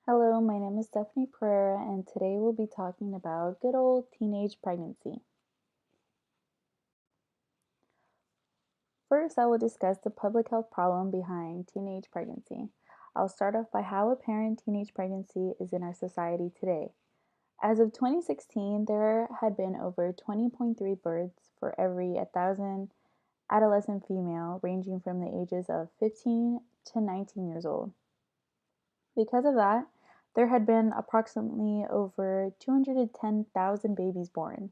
Hello, my name is Stephanie Pereira, and today we'll be talking about good old teenage pregnancy. First, I will discuss the public health problem behind teenage pregnancy. I'll start off by how apparent teenage pregnancy is in our society today. As of 2016, there had been over 20.3 births for every 1,000 adolescent female ranging from the ages of 15 to 19 years old. Because of that, there had been approximately over 210,000 babies born.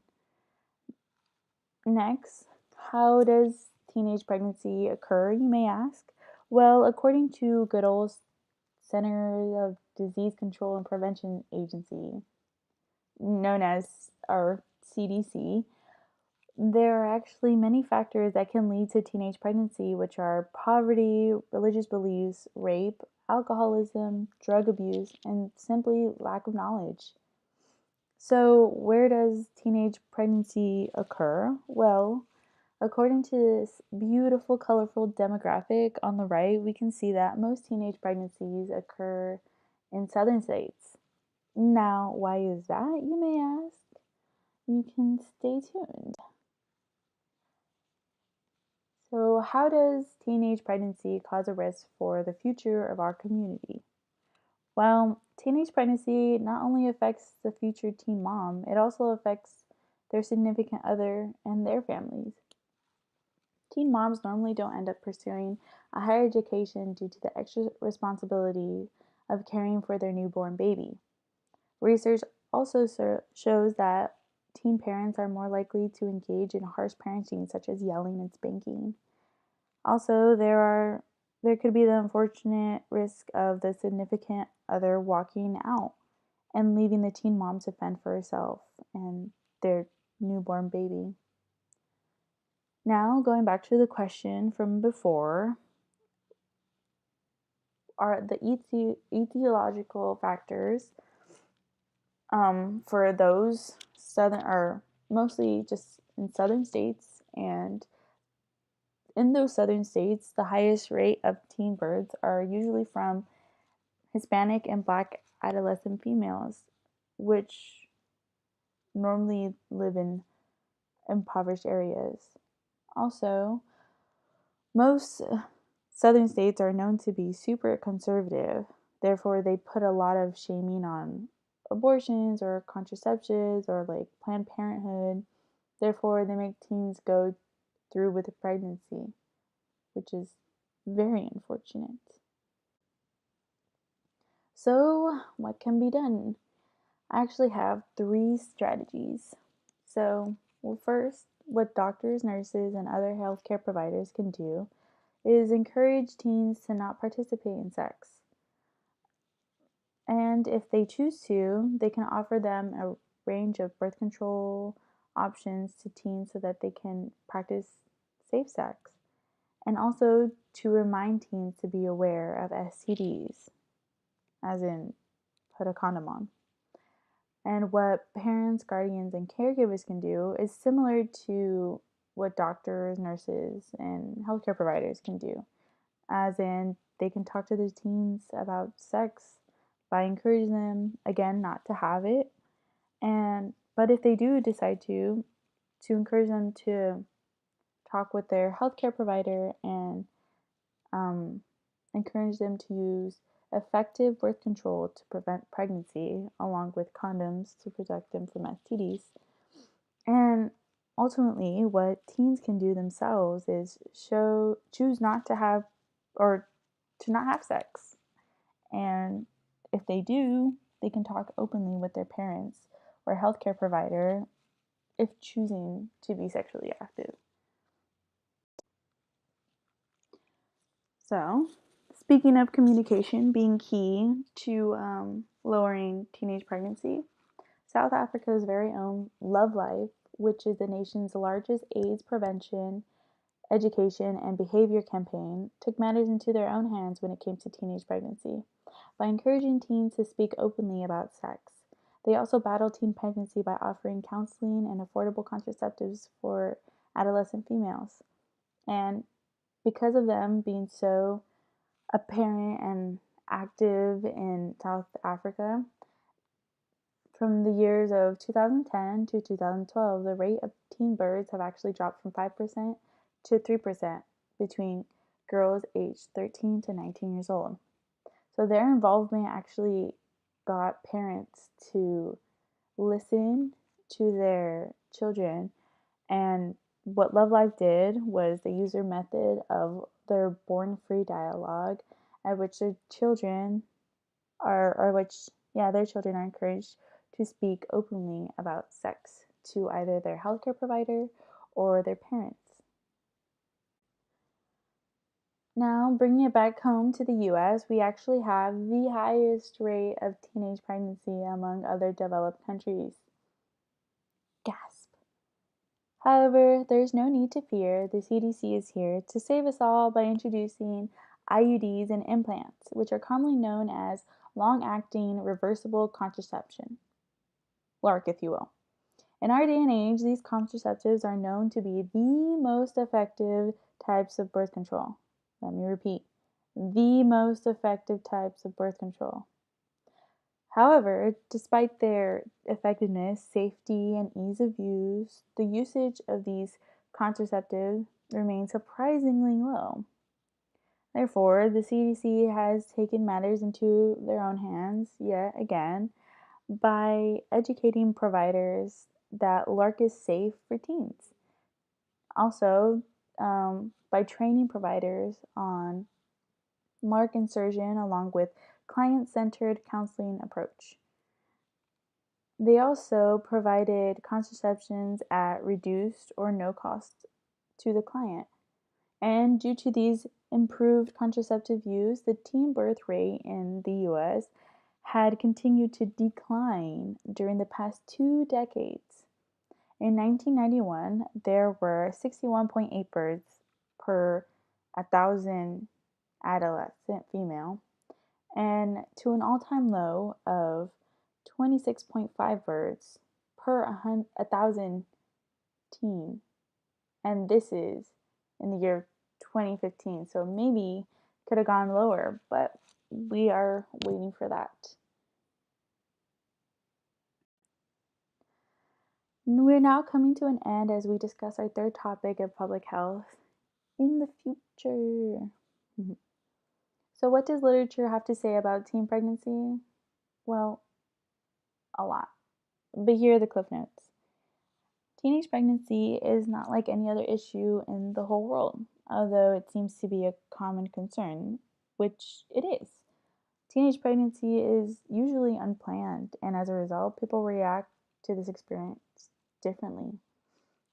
Next, how does teenage pregnancy occur, you may ask? Well, according to good old Center of Disease Control and Prevention Agency, known as our CDC, there are actually many factors that can lead to teenage pregnancy, which are poverty, religious beliefs, rape, alcoholism, drug abuse, and simply lack of knowledge. So, where does teenage pregnancy occur? Well, according to this beautiful, colorful demographic on the right, we can see that most teenage pregnancies occur in southern states. Now, why is that, you may ask? You can stay tuned. So, how does teenage pregnancy cause a risk for the future of our community? Well, teenage pregnancy not only affects the future teen mom, it also affects their significant other and their families. Teen moms normally don't end up pursuing a higher education due to the extra responsibility of caring for their newborn baby. Research also shows that teen parents are more likely to engage in harsh parenting, such as yelling and spanking. Also, there could be the unfortunate risk of the significant other walking out and leaving the teen mom to fend for herself and their newborn baby. Now, going back to the question from before, are the etiological factors for those southern are mostly just in southern states, and in those southern states, the highest rate of teen births are usually from Hispanic and Black adolescent females, which normally live in impoverished areas. Also, most southern states are known to be super conservative. Therefore, they put a lot of shaming on abortions or contraceptives or like Planned Parenthood. Therefore, they make teens go through with a pregnancy, which is very unfortunate. So, what can be done? I actually have three strategies. So, well, first, what doctors, nurses, and other healthcare providers can do is encourage teens to not participate in sex. And if they choose to, they can offer them a range of birth control options to teens so that they can practice safe sex. And also to remind teens to be aware of STDs, as in put a condom on. And what parents, guardians, and caregivers can do is similar to what doctors, nurses, and healthcare providers can do, as in they can talk to their teens about sex by encouraging them, again, not to have it. And but if they do decide to encourage them to talk with their healthcare provider and um, encourage them to use effective birth control to prevent pregnancy, along with condoms to protect them from STDs. And ultimately, what teens can do themselves is choose not to have or to not have sex. And if they do, they can talk openly with their parents or healthcare provider if choosing to be sexually active. So, speaking of communication being key to lowering teenage pregnancy, South Africa's very own Love Life, which is the nation's largest AIDS prevention, education, and behavior campaign, took matters into their own hands when it came to teenage pregnancy. By encouraging teens to speak openly about sex, they also battle teen pregnancy by offering counseling and affordable contraceptives for adolescent females. And because of them being so apparent and active in South Africa. From the years of 2010 to 2012, the rate of teen births have actually dropped from 5% to 3% between girls aged 13 to 19 years old. So their involvement actually got parents to listen to their children. And what Love Life did was they used their method of their born free dialogue, at which their children their children are encouraged to speak openly about sex to either their healthcare provider or their parents. Now, bringing it back home to the US, we actually have the highest rate of teenage pregnancy among other developed countries. Gasp. However, there's no need to fear. The CDC is here to save us all by introducing IUDs and implants, which are commonly known as long-acting reversible contraception, LARC if you will. In our day and age, these contraceptives are known to be the most effective types of birth control. Let me repeat, the most effective types of birth control. However, despite their effectiveness, safety, and ease of use, the usage of these contraceptives remains surprisingly low. Therefore, the CDC has taken matters into their own hands yet again by educating providers that LARC is safe for teens. Also, by training providers on LARC insertion along with client-centered counseling approach. They also provided contraceptions at reduced or no cost to the client. And due to these improved contraceptive use, the teen birth rate in the US had continued to decline during the past 2 decades. In 1991, there were 61.8 births per 1,000 adolescent female, and to an all-time low of 26.5 births per 1,000 teen. And this is in the year 2015, so maybe could have gone lower, but we are waiting for that. We're now coming to an end as we discuss our third topic of public health in the future. So, what does literature have to say about teen pregnancy? Well, a lot. But here are the cliff notes. Teenage pregnancy is not like any other issue in the whole world, although it seems to be a common concern, which it is. Teenage pregnancy is usually unplanned, and as a result, people react to this experience differently.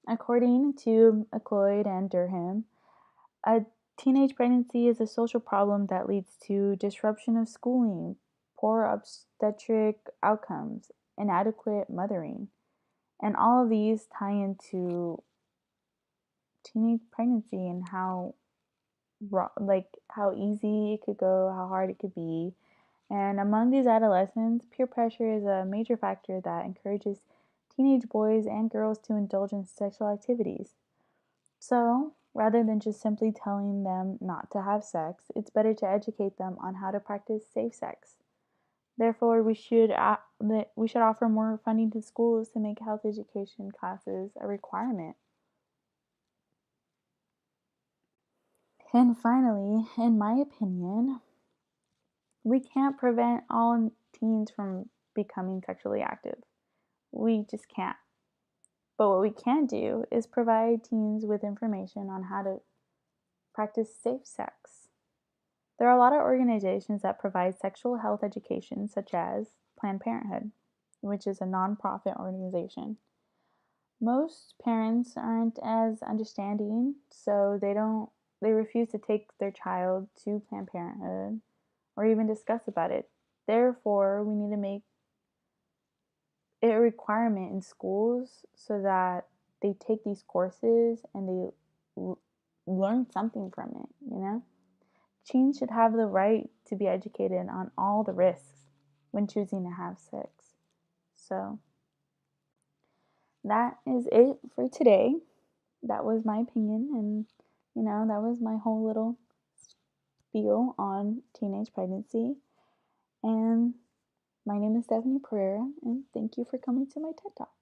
According to McLeod and Durham, a teenage pregnancy is a social problem that leads to disruption of schooling, poor obstetric outcomes, inadequate mothering. And all of these tie into teenage pregnancy and how easy it could go, how hard it could be. And among these adolescents, peer pressure is a major factor that encourages teenage boys and girls to indulge in sexual activities. So, rather than just simply telling them not to have sex, it's better to educate them on how to practice safe sex. Therefore, we should offer more funding to schools to make health education classes a requirement. And finally, in my opinion, we can't prevent all teens from becoming sexually active. We just can't. But what we can do is provide teens with information on how to practice safe sex. There are a lot of organizations that provide sexual health education, such as Planned Parenthood, which is a nonprofit organization. Most parents aren't as understanding, so they refuse to take their child to Planned Parenthood or even discuss about it. Therefore, we need to make it a requirement in schools so that they take these courses and they learn something from it. Teens should have the right to be educated on all the risks when choosing to have sex. So, that is it for today. That was my opinion, and that was my whole little spiel on teenage pregnancy. And my name is Stephanie Pereira, and thank you for coming to my TED Talk.